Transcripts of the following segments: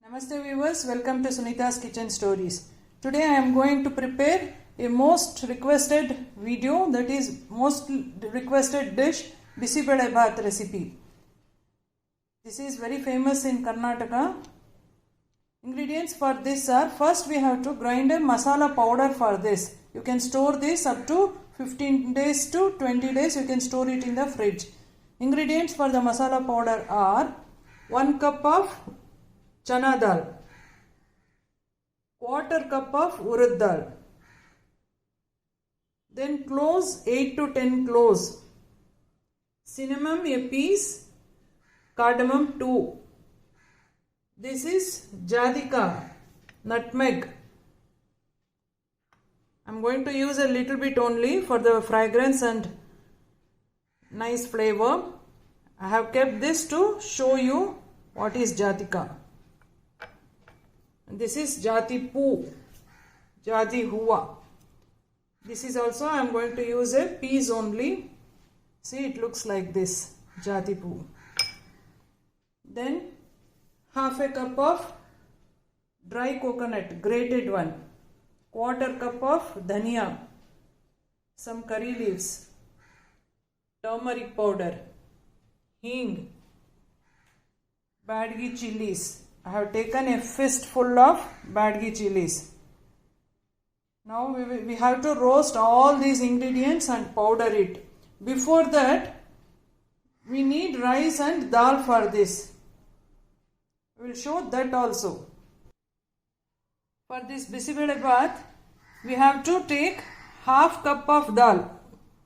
Namaste viewers, welcome to Sunita's Kitchen Stories. Today I am going to prepare a most requested video, that is most requested dish, Bisibele Bhat recipe. This is very famous in Karnataka. Ingredients for this are, first we have to grind a masala powder for this. You can store this up to 15 days to 20 days, you can store it in the fridge. Ingredients for the masala powder are 1 cup of chana dal, quarter cup of urad dal, then cloves 8 to 10 cloves, cinnamon a piece, cardamom 2. This is jadika, nutmeg. I am going to use a little bit only for the fragrance and nice flavor. I have kept this to show you what is jadika. This is jati poo, jadi huwa. This is also I am going to use a piece only. See, it looks like this, jati poo. Then half a cup of dry coconut, grated one, quarter cup of dhania, some curry leaves, turmeric powder, hing, badgi chilies. I have taken a fistful of badgi chilies. Now we have to roast all these ingredients and powder it. Before that, we need rice and dal for this. We will show that also. For this Bisibele Bhat, we have to take half cup of dal.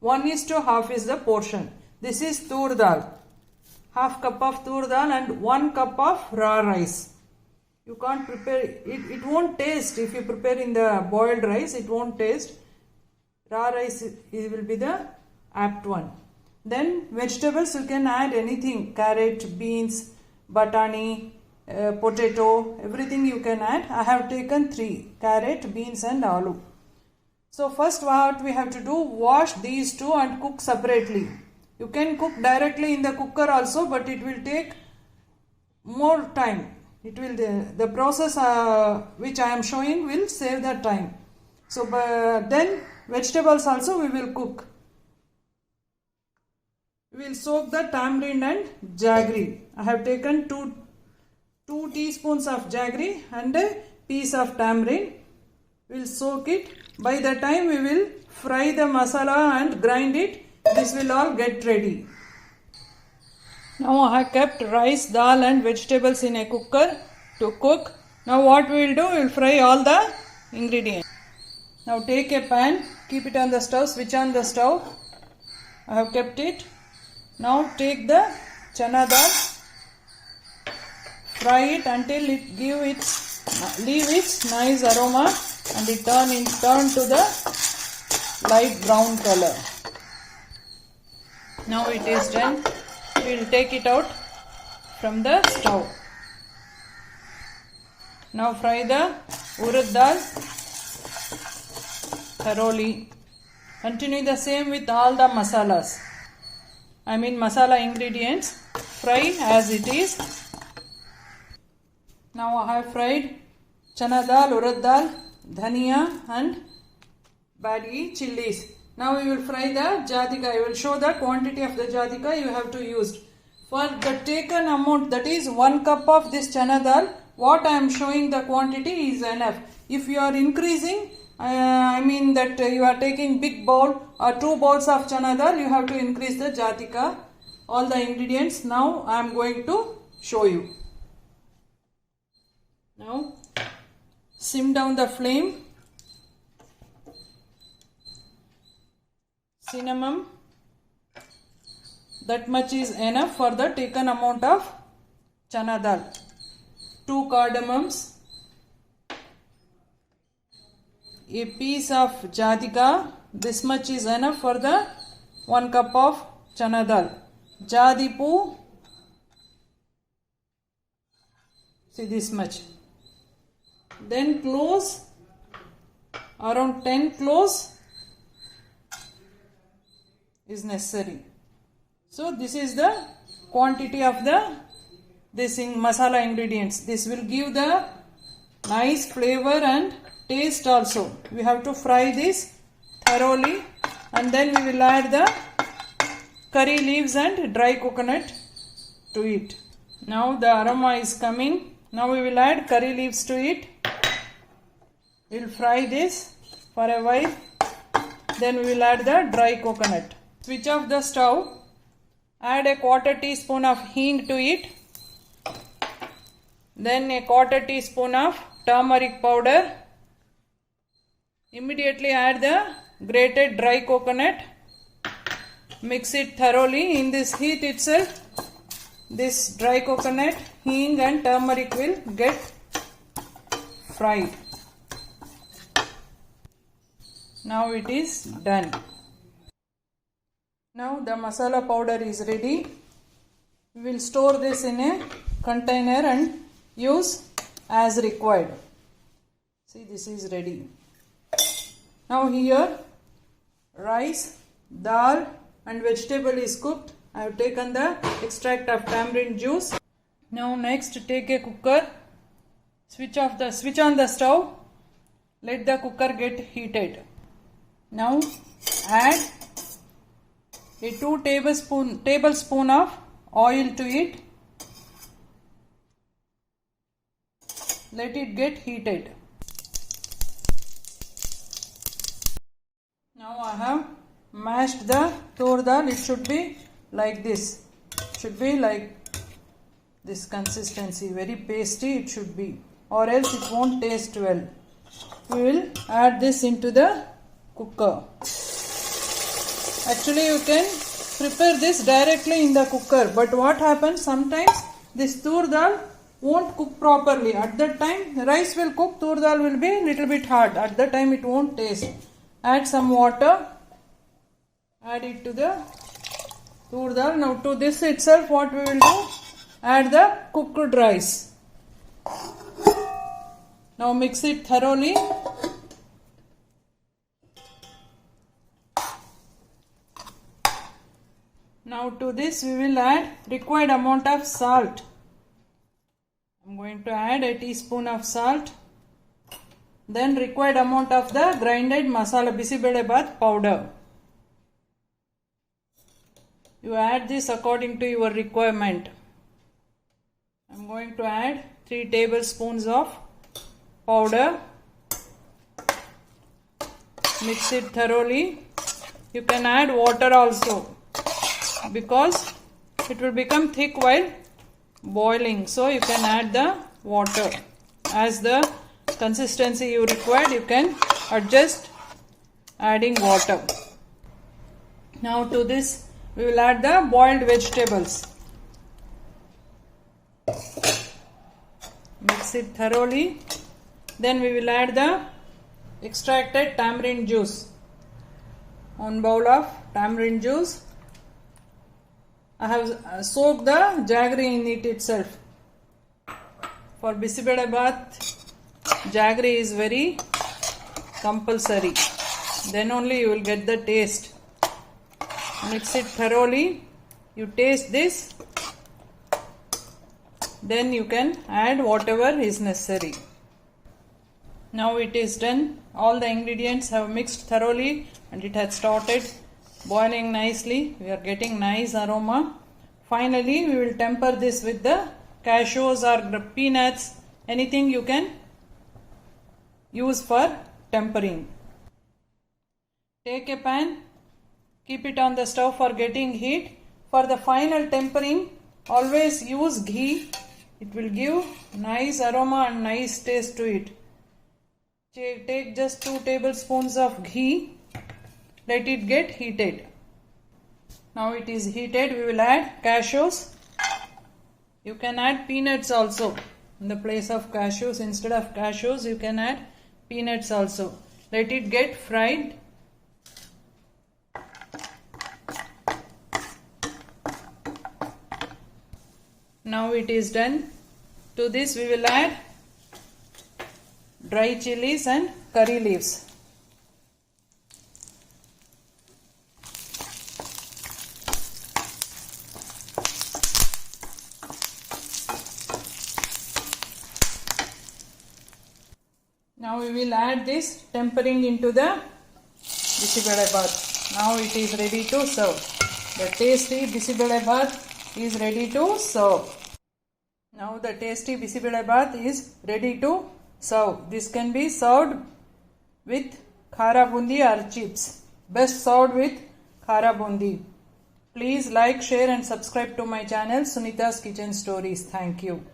1:2 is the portion. This is tur dal. Half cup of tur dal and 1 cup of raw rice. You can't prepare it, it won't taste if you prepare in the boiled rice, it won't taste. Raw rice it will be the apt one. Then vegetables you can add anything, carrot, beans, batani, potato, everything you can add. I have taken 3, carrot, beans and aloo. So first what we have to do, wash these two and cook separately. You can cook directly in the cooker also, but it will take more time. It will the process which I am showing will save that time. So then vegetables also we will cook. We will soak the tamarind and jaggery. I have taken 2 teaspoons of jaggery and a piece of tamarind. We will soak it. By the time we will fry the masala and grind it, this will all get ready. Now I have kept rice, dal and vegetables in a cooker to cook. Now what we will do, we will fry all the ingredients. Now take a pan, keep it on the stove, switch on the stove. I have kept it. Now take the chana dal, fry it until it leave its nice aroma and it turn to the light brown color. Now it is done. We will take it out from the stove. Now fry the urad dal thoroughly. Continue the same with all the masalas. I mean masala ingredients. Fry as it is. Now I have fried chana dal, urad dal, dhania and badgi chilies. Now we will fry the jadika. I will show the quantity of the jadika you have to use. For the taken amount, that is 1 cup of this chana dal, what I am showing the quantity is enough. If you are increasing, I mean that you are taking big bowl or 2 bowls of chana dal, you have to increase the jadika. All the ingredients now I am going to show you. Now sim down the flame. Cinnamon, that much is enough for the taken amount of chana dal. 2 cardamoms, a piece of jadika, this much is enough for the 1 cup of chana dal. Jadi poo, see this much. Then cloves, around 10 cloves is necessary. So this is the quantity of the this masala ingredients. This will give the nice flavor and taste also. We have to fry this thoroughly, and then we will add the curry leaves and dry coconut to it. Now the aroma is coming. Now we will add curry leaves to it. We will fry this for a while. Then we will add the dry coconut. Switch off the stove. Add a quarter teaspoon of hing to it. Then a quarter teaspoon of turmeric powder. Immediately add the grated dry coconut. Mix it thoroughly. In this heat itself, this dry coconut, hing and turmeric will get fried. Now it is done. Now the masala powder is ready. We will store this in a container and use as required. See, this is ready. Now here rice, dal and vegetable is cooked. I have taken the extract of tamarind juice. Now next take a cooker. Switch on the stove. Let the cooker get heated. Now add a 2 tablespoon of oil to it. Let it get heated. Now I have mashed the tur dal. It should be like this. It should be like this consistency. Very pasty it should be, or else it won't taste well. We will add this into the cooker. Actually you can prepare this directly in the cooker, but what happens sometimes this tur dal won't cook properly. At that time the rice will cook, tur dal will be little bit hard. At that time it won't taste. Add some water. Add it to the tur dal. Now to this itself what we will do? Add the cooked rice. Now mix it thoroughly. Now to this we will add required amount of salt. I am going to add a teaspoon of salt. Then required amount of the grinded masala Bisibelabath powder. You add this according to your requirement. I am going to add 3 tablespoons of powder. Mix it thoroughly. You can add water also, because it will become thick while boiling. So you can add the water. As the consistency you require, you can adjust adding water. Now to this we will add the boiled vegetables. Mix it thoroughly. Then we will add the extracted tamarind juice. 1 bowl of tamarind juice. I have soaked the jaggery in it itself. For Bisibelabath, jaggery is very compulsory. Then only you will get the taste. Mix it thoroughly. You taste this. Then you can add whatever is necessary. Now it is done. All the ingredients have mixed thoroughly and it has started boiling nicely. We are getting nice aroma. Finally we will temper this with the cashews or peanuts. Anything you can use for tempering. Take a pan. Keep it on the stove for getting heat. For the final tempering, always use ghee. It will give nice aroma and nice taste to it. Take just 2 tablespoons of ghee. Let it get heated. Now it is heated. We will add cashews. You can add peanuts also. In the place of cashews, instead of cashews, you can add peanuts also. Let it get fried. Now it is done. To this we will add dry chilies and curry leaves. Now we will add this tempering into the bisibelebath. Now it is ready to serve. The tasty bisibelebath is ready to serve. Now the tasty bisibelebath is ready to serve. This can be served with khara bundi or chips. Best served with khara bundi. Please like, share and subscribe to my channel Sunita's Kitchen Stories. Thank you.